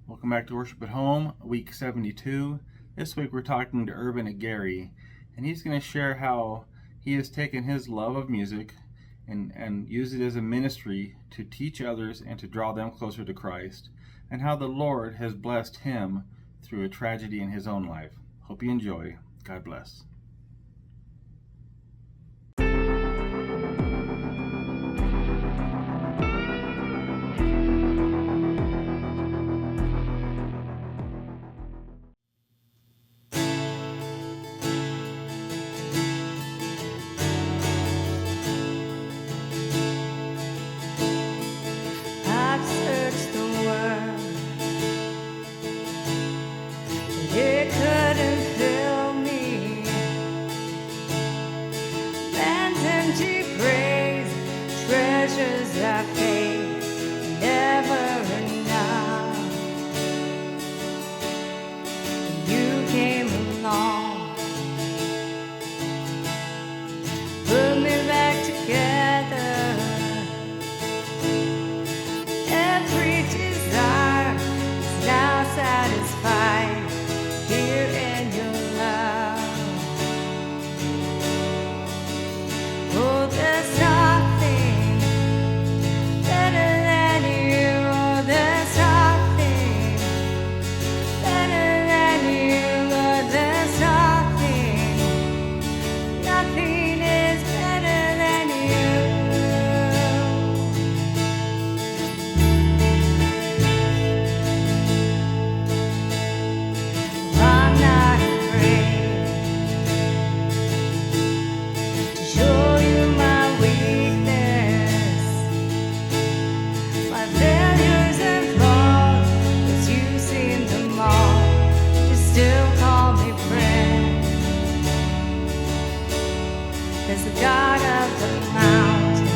Welcome back to Worship at Home, week 72. This week we're talking to Irving Aquirre, and he's going to share how he has taken his love of music and used it as a ministry to teach others and to draw them closer to Christ, and how the Lord has blessed him through a tragedy in his own life. Hope you enjoy. God bless. It couldn't fill me. Lands empty praise, treasures I fade, never enough. You came along, put me back together. Every desire is now satisfied here in your love. Oh, there's nothing better than you. Oh, there's nothing better than you. Oh, there's nothing is better than you. I'm not afraid to show you my weakness, my failures and flaws, 'cause you've seen them all. You still call me friend. There's the God of the mountain,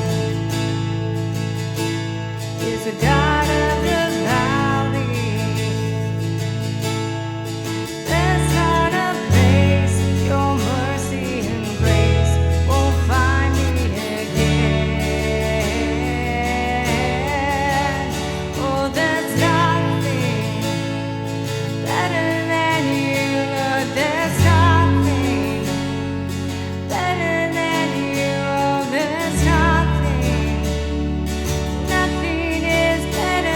is the God of the valley. There's not a place your mercy and grace won't find me again. Oh, there's nothing better than you. Oh, there's nothing better than you. Oh, there's nothing is better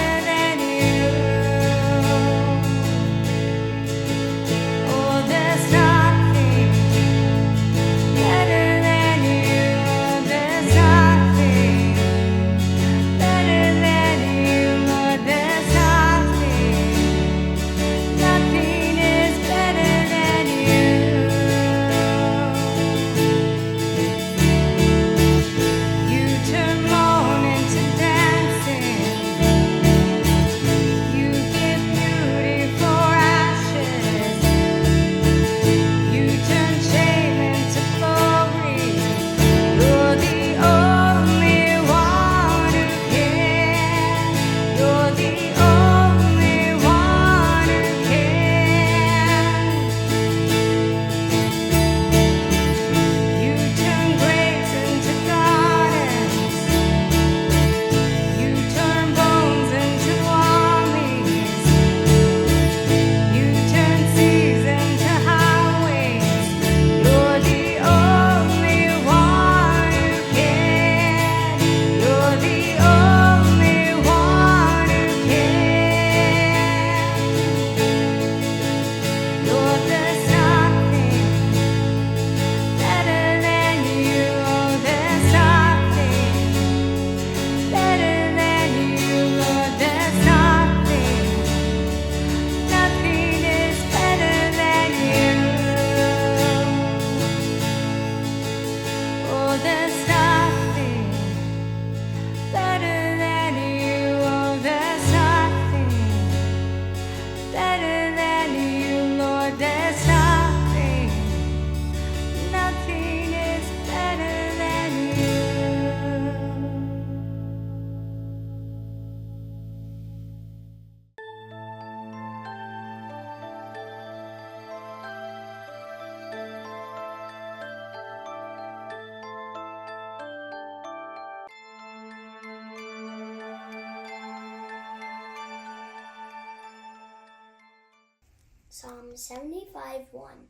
Psalm 75:1.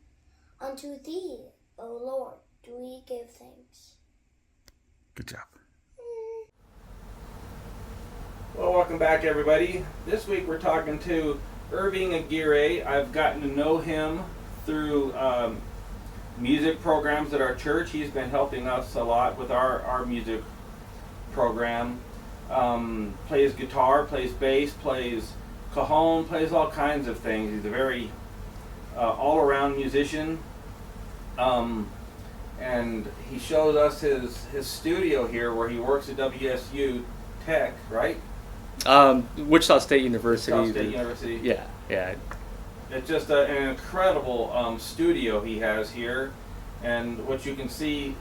Unto thee, O Lord, do we give thanks. Good job. Well, welcome back, everybody. This week we're talking to Irving Aquirre. I've gotten to know him through music programs at our church. He's been helping us a lot with our music program. Plays guitar, plays bass, plays cajon, plays all kinds of things. He's a very all-around musician. And he shows us his studio here where he works at WSU Tech, right? Wichita State University. Wichita State University. Yeah. It's just an incredible studio he has here, and what you can see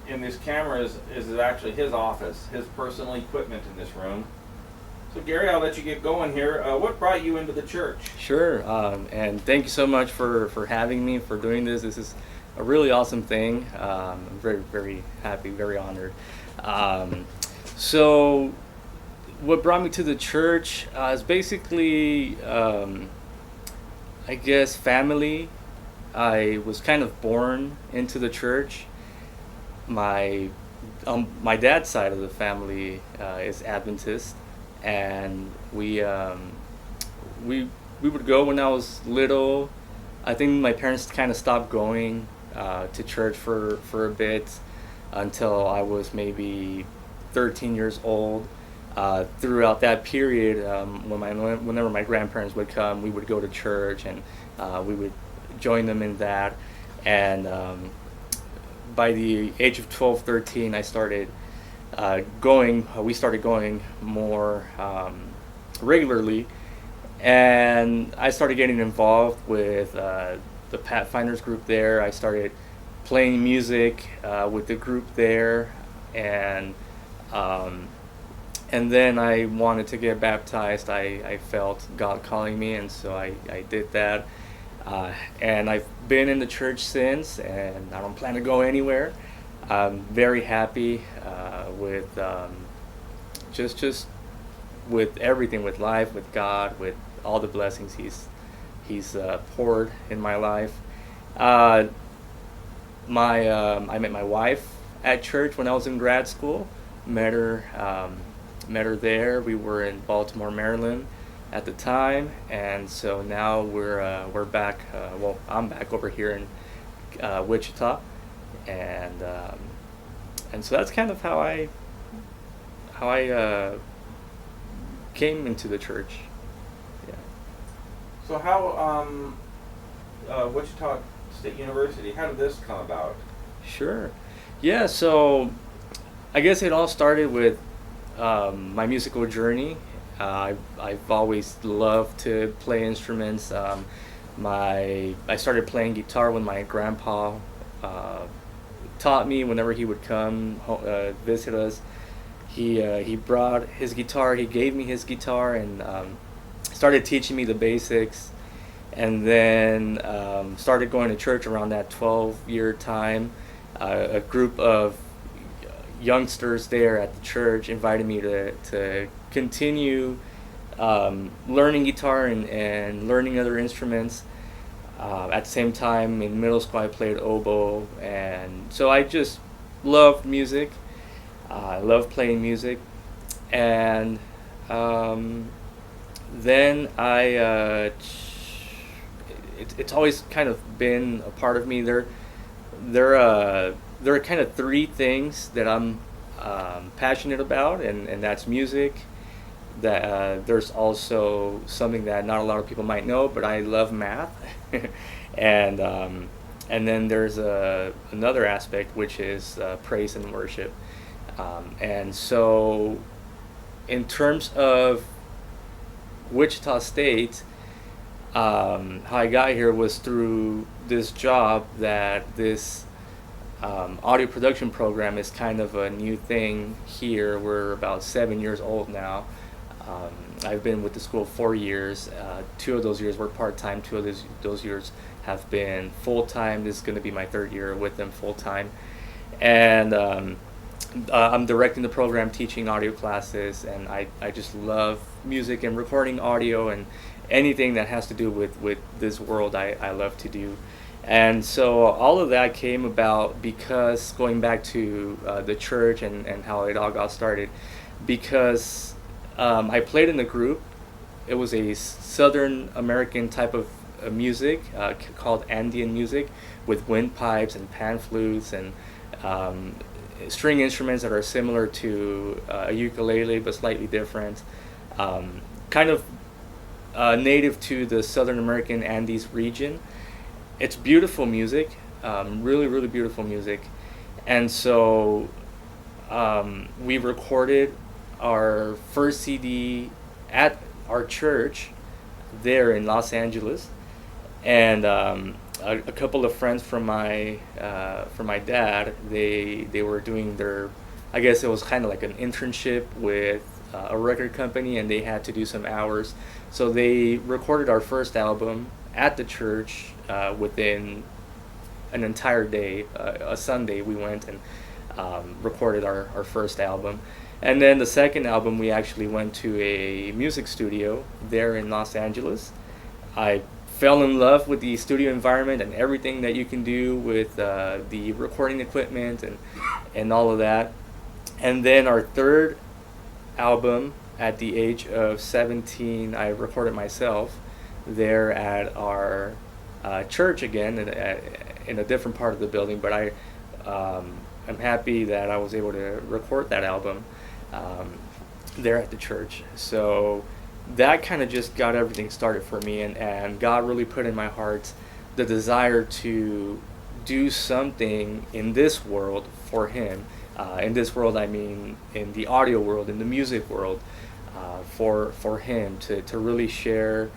in this camera is actually his office, his personal equipment in this room. So Gary, I'll let you get going here. What brought you into the church? Sure, and thank you so much for having me, for doing this. This is a really awesome thing. I'm very, very happy, very honored. So what brought me to the church is basically, I guess, family. I was kind of born into the church. My dad's side of the family is Adventist, and we would go when I was little. I think my parents kind of stopped going to church for a bit until I was maybe 13 years old. Throughout that period, whenever my grandparents would come, we would go to church, and we would join them in that. And by the age of 12, 13, I started we started going more regularly, and I started getting involved with the Pathfinders group there. I started playing music with the group there, and then I wanted to get baptized. I felt God calling me, and so I did that. And I've been in the church since, and I don't plan to go anywhere. I'm very happy with just with everything, with life, with God, with all the blessings He's poured in my life. I met my wife at church when I was in grad school. Met her there. We were in Baltimore, Maryland at the time, and so now we're back. I'm back over here in Wichita, and so that's kind of how I came into the church. Yeah. So how Wichita State University? How did this come about? Sure. Yeah. So I guess it all started with my musical journey. I've always loved to play instruments. I started playing guitar when my grandpa taught me. Whenever he would come visit us, he brought his guitar. He gave me his guitar and started teaching me the basics. And then started going to church around that 12-year time. A group of youngsters there at the church invited me to continue learning guitar and learning other instruments. At the same time, in middle school, I played oboe, and so I just loved music. I loved playing music, and then it's always kind of been a part of me. There are kind of three things that I'm passionate about, and that's music. That there's also something that not a lot of people might know, but I love math, and then there's another aspect, which is praise and worship. And so, in terms of Wichita State, how I got here was through this job that this audio production program is kind of a new thing here. We're about 7 years old now. I've been with the school 4 years. 2 of those years were part-time. 2 of those years have been full-time. This is going to be my 3rd year with them full-time. And I'm directing the program, teaching audio classes, and I just love music and recording audio and anything that has to do with this world I love to do. And so all of that came about because going back to the church and how it all got started, because I played in the group. It was a Southern American type of music called Andean music, with windpipes and pan flutes and string instruments that are similar to a ukulele but slightly different, kind of native to the Southern American Andes region. It's beautiful music, really, really beautiful music. And so we recorded our first CD at our church there in Los Angeles. And a couple of friends from my dad, they were doing their, I guess it was kind of like an internship with a record company, and they had to do some hours. So they recorded our first album at the church within an entire day. A Sunday we went and recorded our first album. And then the second album, we actually went to a music studio there in Los Angeles. I fell in love with the studio environment and everything that you can do with the recording equipment and all of that. And then our third album, at the age of 17, I recorded myself there at our church again in a different part of the building. But I'm happy that I was able to record that album there at the church. So that kind of just got everything started for me, and God really put in my heart the desire to do something in this world for Him. In this world, I mean in the audio world, in the music world, for Him to really share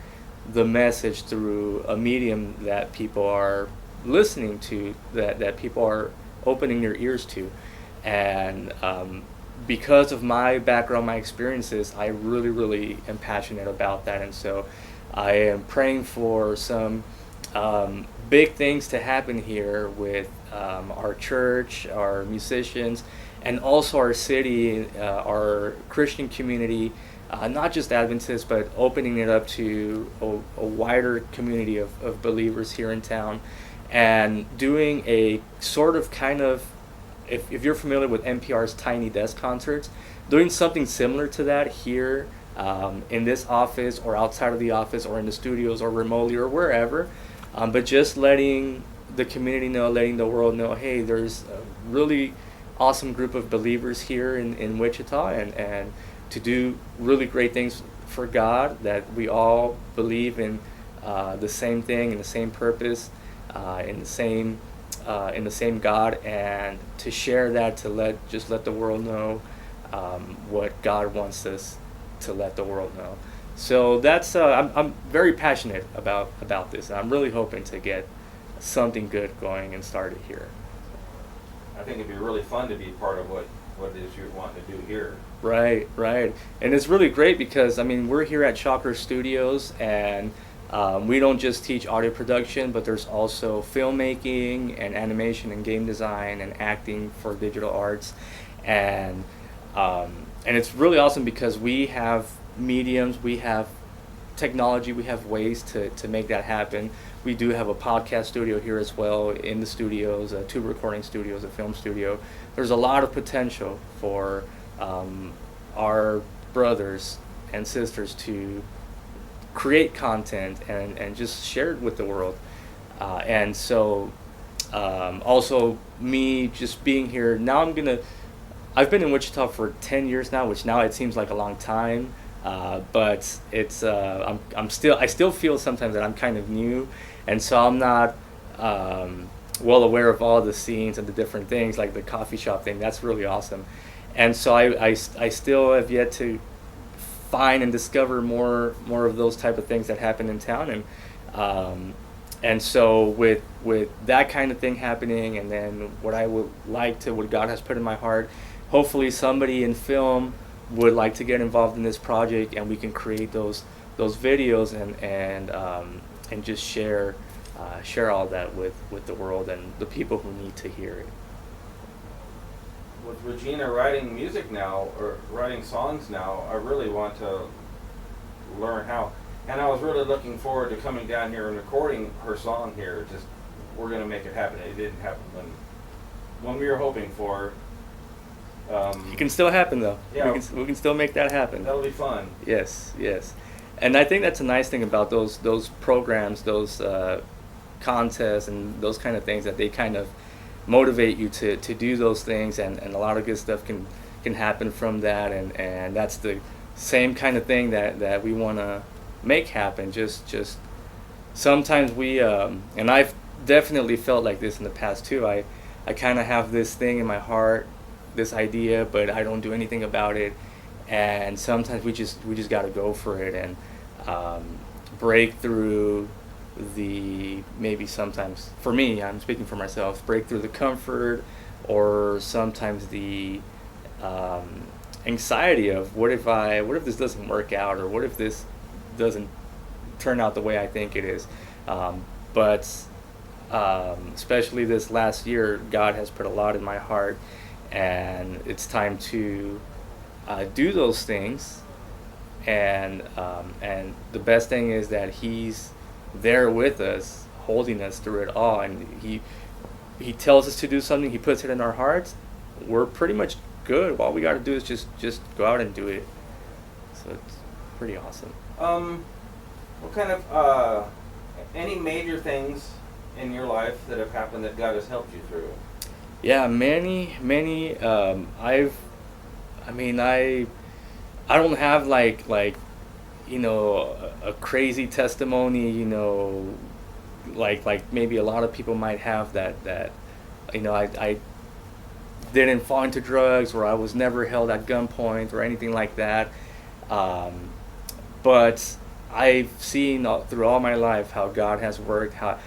the message through a medium that people are listening to, that people are opening their ears to. And because of my background, my experiences, I really, really am passionate about that. And so I am praying for some big things to happen here with our church, our musicians, and also our city, our Christian community, not just Adventists, but opening it up to a wider community of believers here in town, and doing a sort of kind of, if you're familiar with NPR's Tiny Desk concerts, doing something similar to that here in this office or outside of the office or in the studios or remotely or wherever, but just letting the community know, letting the world know, hey, there's a really awesome group of believers here in Wichita, and to do really great things for God, that we all believe in the same thing and the same purpose, in the same God, and to share that, to let the world know what God wants us to let the world know. So that's I'm very passionate about this. I'm really hoping to get something good going and started here. I think it'd be really fun to be part of what it is you're wanting to do here. Right. And it's really great because, I mean, we're here at Shocker Studios, and we don't just teach audio production, but there's also filmmaking and animation and game design and acting for digital arts. And it's really awesome because we have mediums, we have technology, we have ways to make that happen. We do have a podcast studio here as well in the studios, 2 recording studios, a film studio. There's a lot of potential for our brothers and sisters to create content and just share it with the world. And so also me just being here, now I've been in Wichita for 10 years now, which now it seems like a long time. But it's I still feel sometimes that I'm kind of new, and so I'm not well aware of all the scenes and the different things, like the coffee shop thing. That's really awesome, and so I still have yet to find and discover more of those type of things that happen in town, and so with that kind of thing happening, and then what God has put in my heart, hopefully somebody in film would like to get involved in this project, and we can create those videos and just share all that with the world and the people who need to hear it. with Regina writing music now, or writing songs now, I really want to learn how. And I was really looking forward to coming down here and recording her song here. Just, we're going to make it happen. It didn't happen when we were hoping for. It can still happen, though. Yeah. We can still make that happen. That'll be fun. Yes, yes. And I think that's a nice thing about those programs, those contests and those kind of things, that they kind of motivate you to do those things, and a lot of good stuff can happen from that, and that's the same kind of thing that we want to make happen. Just sometimes we and I've definitely felt like this in the past too. I kind of have this thing in my heart, this idea, but I don't do anything about it, and sometimes we just got to go for it and break through the, maybe sometimes, for me, I'm speaking for myself, break through the comfort, or sometimes the anxiety of what if this doesn't work out, or what if this doesn't turn out the way I think it is. But especially this last year, God has put a lot in my heart, and it's time to do those things. And the best thing is that He's there with us, holding us through it all, and he tells us to do something, He puts it in our hearts, we're pretty much good. All we got to do is just go out and do it. So it's pretty awesome. What kind of any major things in your life that have happened that God has helped you through? Yeah, many. I don't have like a crazy testimony, like maybe a lot of people might have that I didn't fall into drugs, or I was never held at gunpoint or anything like that. But I've seen through all my life how God has worked, how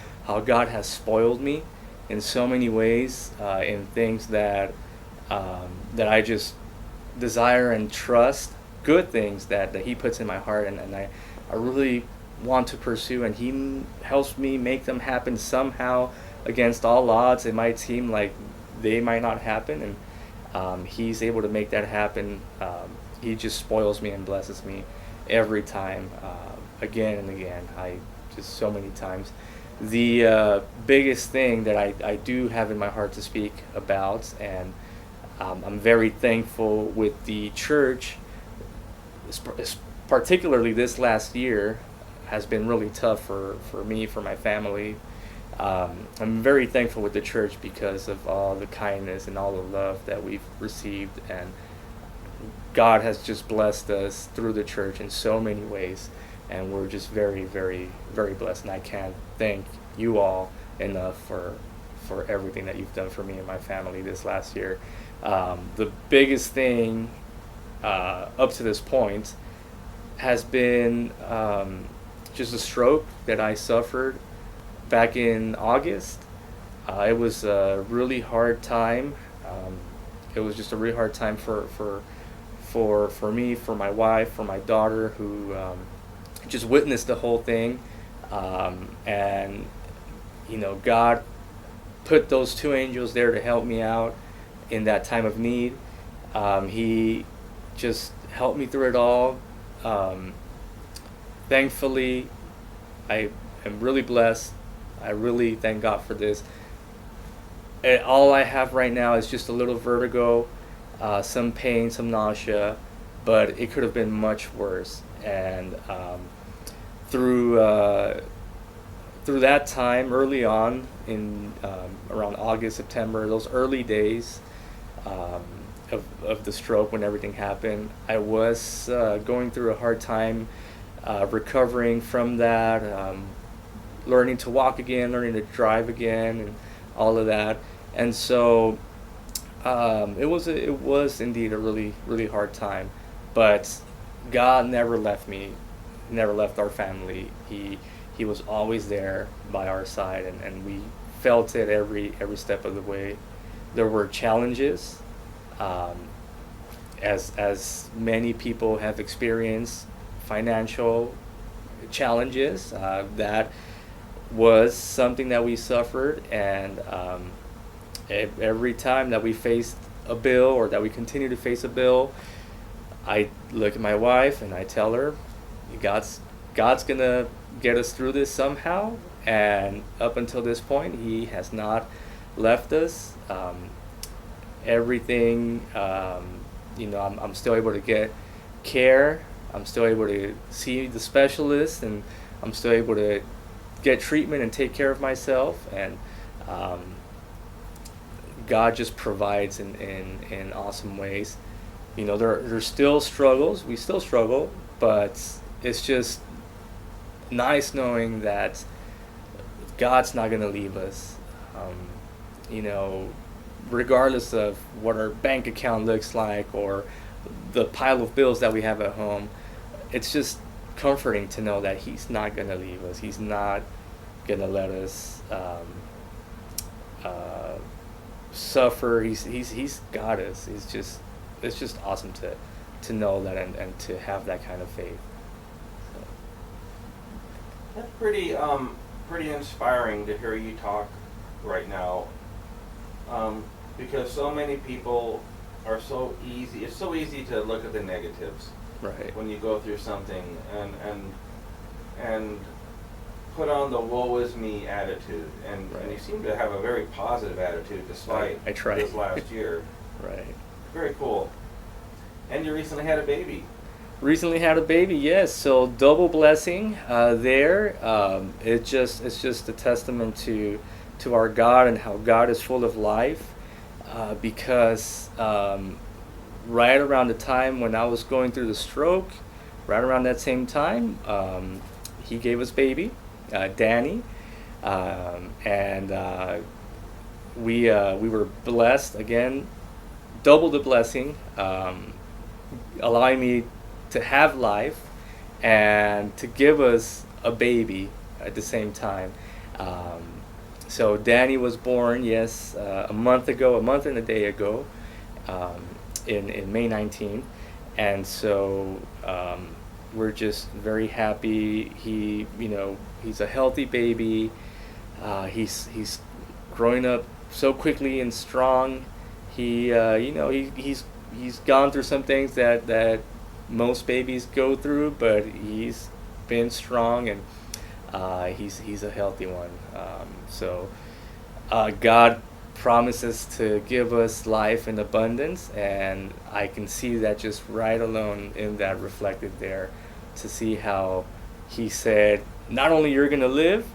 God has spoiled me in so many ways, in things that I just desire and trust, good things that He puts in my heart, and I really want to pursue, and He helps me make them happen somehow against all odds. It might seem like they might not happen, and He's able to make that happen. He just spoils me and blesses me every time, again and again. Just so many times. The biggest thing that I do have in my heart to speak about, and I'm very thankful with the church, particularly this last year has been really tough for me, for my family. I'm very thankful with the church because of all the kindness and all the love that we've received, and God has just blessed us through the church in so many ways, and we're just very, very, very blessed, and I can't thank you all enough for everything that you've done for me and my family this last year. The biggest thing up to this point has been just a stroke that I suffered back in August. It was a really hard time. It was just a really hard time for me, for my wife, for my daughter, who just witnessed the whole thing. And God put those two angels there to help me out in that time of need. He just helped me through it all. Thankfully, I am really blessed. I really thank God for this. And all I have right now is just a little vertigo, some pain, some nausea, but it could have been much worse. And through that time, early on in around August, September, those early days of the stroke, when everything happened, I was going through a hard time recovering from that, learning to walk again, learning to drive again, and all of that. And so it was indeed a really, really hard time, but God never left me, never left our family. He was always there by our side, and we felt it every step of the way. There were challenges, as many people have experienced, financial challenges. That was something that we suffered, and every time that we faced a bill or that we continue to face a bill, I look at my wife and I tell her, God's gonna get us through this somehow. And up until this point, He has not left us. Everything, I'm still able to get care. I'm still able to see the specialist, and I'm still able to get treatment and take care of myself. And God just provides in awesome ways. There's still struggles. We still struggle, but it's just nice knowing that God's not going to leave us. Regardless of what our bank account looks like or the pile of bills that we have at home, it's just comforting to know that He's not going to leave us. He's not going to let us suffer. He's got us. It's just awesome to know that and to have that kind of faith. So. That's pretty inspiring to hear you talk right now, because so many people are it's so easy to look at the negatives Right. when you go through something and put on the woe is me attitude, and Right. you seem to have a very positive attitude despite I try. this last year. Right. Very cool. And you recently had a baby. Recently had a baby, yes. So double blessing there. It's just a testament to our God and how God is full of life. Because right around the time when I was going through the stroke, right around that same time, He gave us baby, Danny, and we were blessed again, double the blessing, allowing me to have life and to give us a baby at the same time. So Danny was born, yes, a month and a day ago, in May 19th, and so we're just very happy. He's a healthy baby. He's growing up so quickly and strong. He's gone through some things that most babies go through, but he's been strong, and he's a healthy one. So God promises to give us life in abundance, and I can see that just right alone in that reflected there, to see how He said, not only you're gonna live,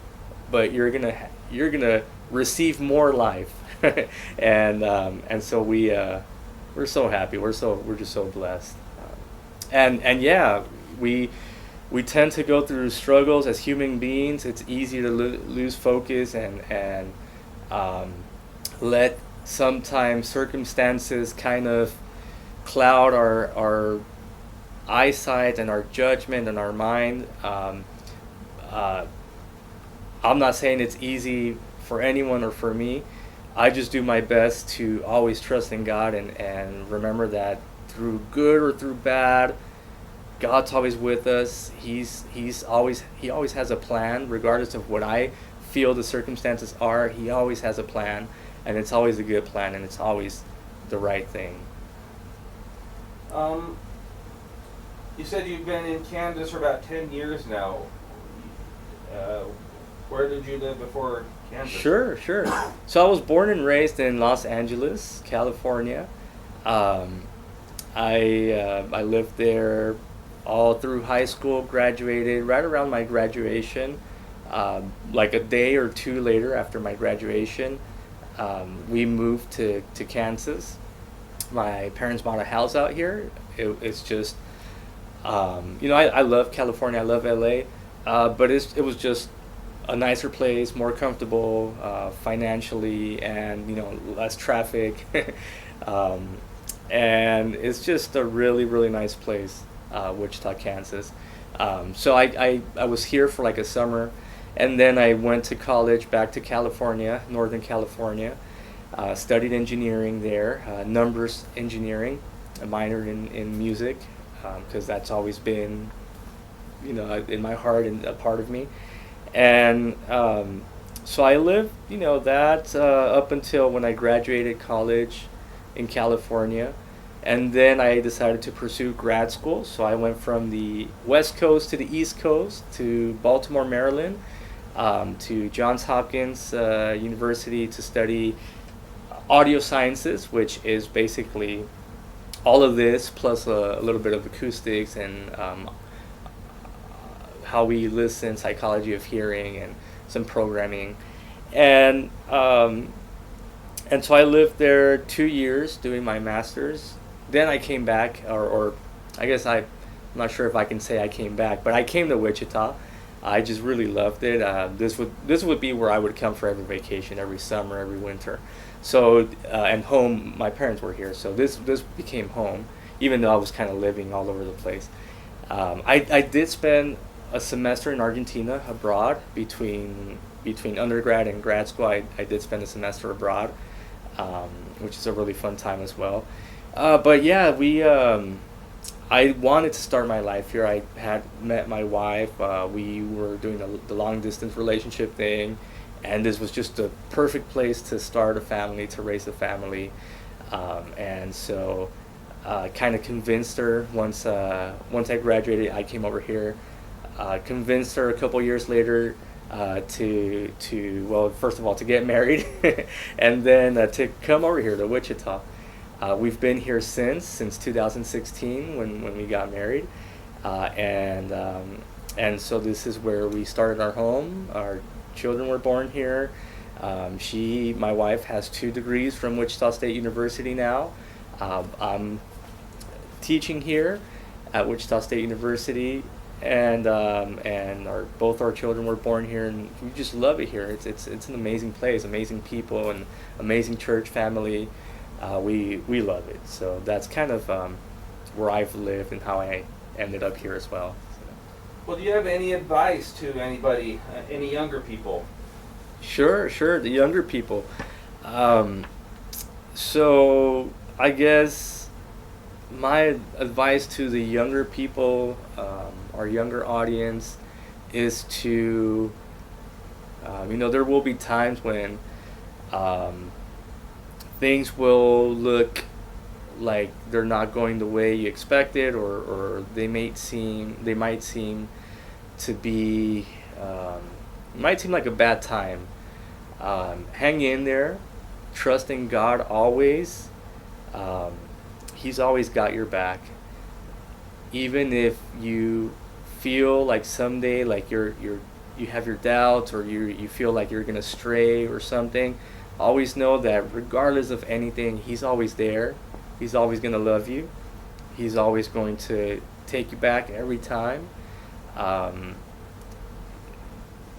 but you're gonna receive more life, and so we're so happy. We're just so blessed, and yeah, we tend to go through struggles as human beings. It's easy to lose focus and let sometimes circumstances kind of cloud our eyesight and our judgment and our mind. I'm not saying it's easy for anyone or for me. I just do my best to always trust in God and remember that through good or through bad, God's always with us. He always has a plan, regardless of what I feel the circumstances are. He always has a plan, and it's always a good plan, and it's always the right thing. You said you've been in Kansas for about 10 years now. Where did you live before Kansas? Sure. So I was born and raised in Los Angeles, California. I lived there all through high school, graduated right around my graduation. Like a day or two later after my graduation, we moved to Kansas. My parents bought a house out here. It's just, I love California, I love LA, but it was just a nicer place, more comfortable financially, and less traffic. And it's just a really, really nice place, Wichita, Kansas. So I was here for like a summer, and then I went to college back to California, Northern California, studied engineering there, numbers engineering. I minored in music, because that's always been, in my heart and a part of me. And so I lived, that up until when I graduated college. in California. And then I decided to pursue grad school. So I went from the West Coast to the East Coast to Baltimore, Maryland, to Johns Hopkins University to study audio sciences, which is basically all of this plus a little bit of acoustics and how we listen, psychology of hearing, and some programming. And so I lived there 2 years doing my master's. Then I came back, or I guess I'm not sure if I can say I came back, but I came to Wichita. I just really loved it. This would be where I would come for every vacation, every summer, every winter. So and home, my parents were here, so this became home, even though I was kind of living all over the place. I did spend a semester in Argentina abroad between undergrad and grad school. I did spend a semester abroad, which is a really fun time as well. But yeah, I wanted to start my life here. I had met my wife. We were doing the long distance relationship thing, and this was just a perfect place to start a family, to raise a family. And so kind of convinced her once I graduated. I came over here. Convinced her a couple years later to well, first of all, to get married, and then to come over here to Wichita. We've been here since 2016 when we got married, and so this is where we started our home. Our children were born here. My wife, has 2 degrees from Wichita State University now. I'm teaching here at Wichita State University, and both our children were born here, and we just love it here. It's an amazing place, amazing people, and amazing church family. We love it. So that's kind of where I've lived and how I ended up here as well. Well, do you have any advice to anybody, any younger people? Sure. The younger people. So I guess my advice to the younger people, our younger audience, is to, there will be times when things will look like they're not going the way you expected, or they might seem to be might seem like a bad time. Hang in there, trust in God always. He's always got your back. Even if you feel like someday like you have your doubts, or you feel like you're gonna stray or something, always know that regardless of anything, He's always there. He's always going to love you. He's always going to take you back every time.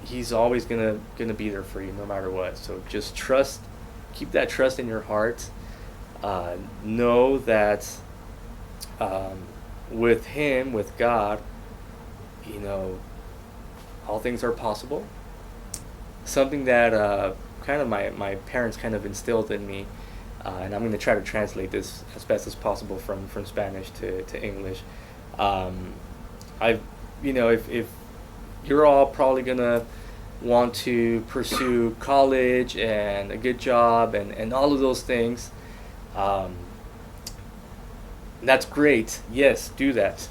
He's always going to be there for you no matter what. So just trust, keep that trust in your heart. Know that with Him, with God, all things are possible. Something that kind of my parents kind of instilled in me, and I'm going to try to translate this as best as possible from Spanish to English. If you're all probably going to want to pursue college and a good job and all of those things, that's great. Yes, do that.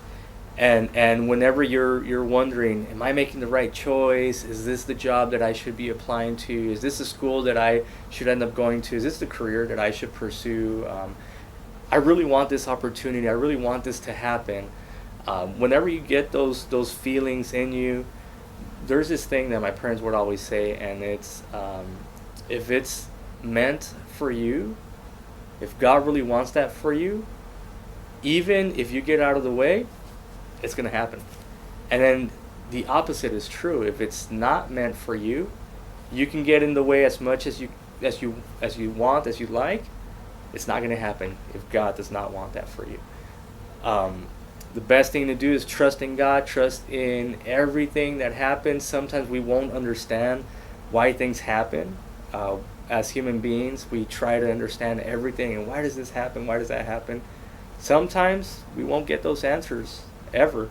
And whenever you're wondering, am I making the right choice? Is this the job that I should be applying to? Is this the school that I should end up going to? Is this the career that I should pursue? I really want this opportunity. I really want this to happen. Whenever you get those feelings in you, there's this thing that my parents would always say, and it's if it's meant for you, if God really wants that for you, even if you get out of the way, it's going to happen. And then the opposite is true. If it's not meant for you, you can get in the way as much as you want, as you like. It's not going to happen if God does not want that for you. The best thing to do is trust in God, trust in everything that happens. Sometimes we won't understand why things happen. As human beings, we try to understand everything, and why does this happen? Why does that happen? Sometimes we won't get those answers ever,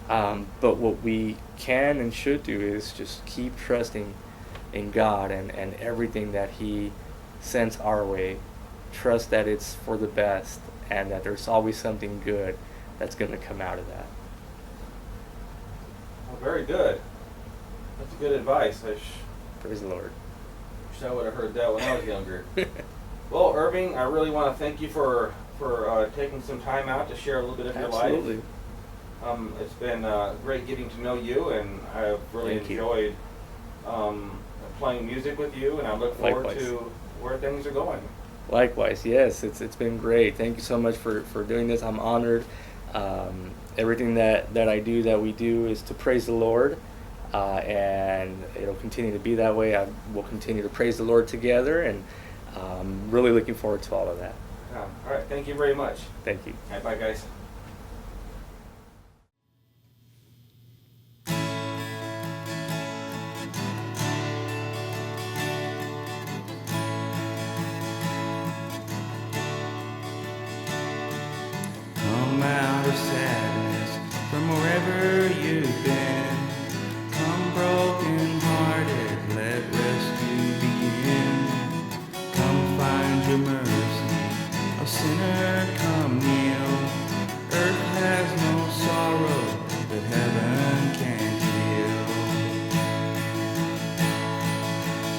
but what we can and should do is just keep trusting in God and everything that He sends our way, trust that it's for the best and that there's always something good that's going to come out of that. Well, very good. That's good advice. Praise the Lord. Wish I would have heard that when I was younger. Well, Irving, I really want to thank you for taking some time out to share a little bit of your life. Absolutely. It's been great getting to know you, and I've really Thank you. enjoyed playing music with you, and I look forward Likewise. to where things are going. Likewise, yes, it's been great. Thank you so much for doing this. I'm honored. Everything that I do, that we do, is to praise the Lord, and it'll continue to be that way. We'll continue to praise the Lord together, and really looking forward to all of that. All right, thank you very much. Thank you. All right, bye, guys. Come out of sadness from wherever you've been. Come broken hearted, let rescue begin. Come find your mercy, a sinner come kneel. Earth has no sorrow that heaven can't heal.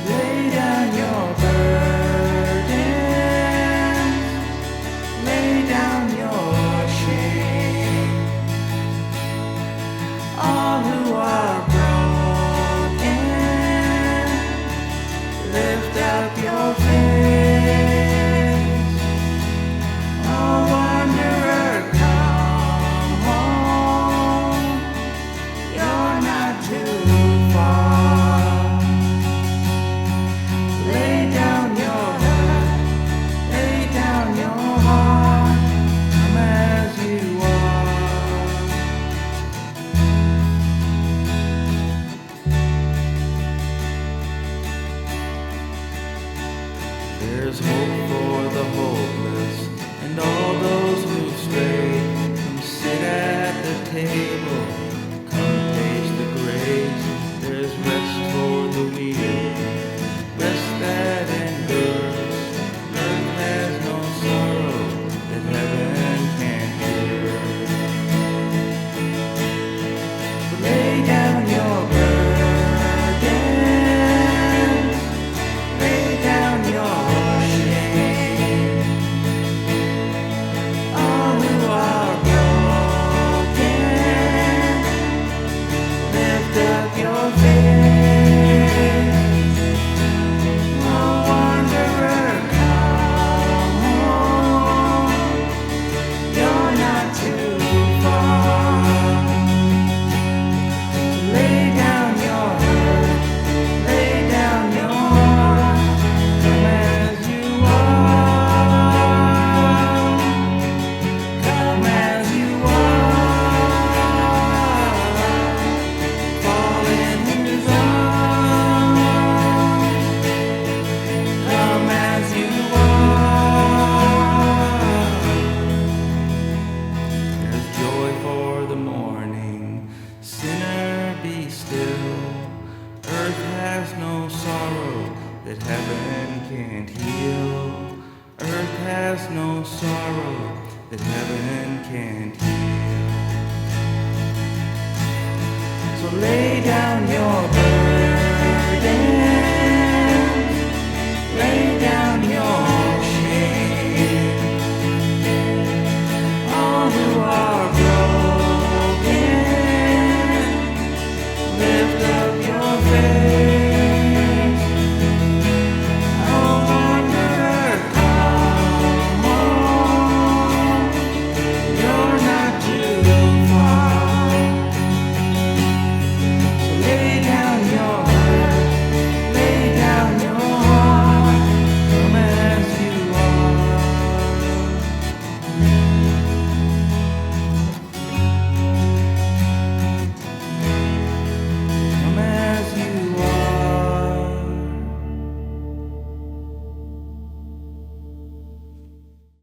Lay down your burdens, lay down your shame. All who are broken, lift up your face. Oh, wanderer, come home. You're not too far. Lay down your head, lay down your heart. Come as you are. There's hope for the hopeless and all those who've strayed. Come sit at the table, come taste the grace. There's rest for the weary, rest that endures. Earth has no sorrow that heaven can't cure. Lay down your burdens, lay down your shame. All who are broken, lift up your face. Oh, wanderer, come home. You're not too far. Lay down your hurt, lay down your heart. Come as you are. Come as you are. Fall in His arms. Come as you are. There's joy for the morning. Sinner, be still. Earth has no sorrow that heaven can't heal. Earth has no sorrow that heaven can't heal. So lay down your burden.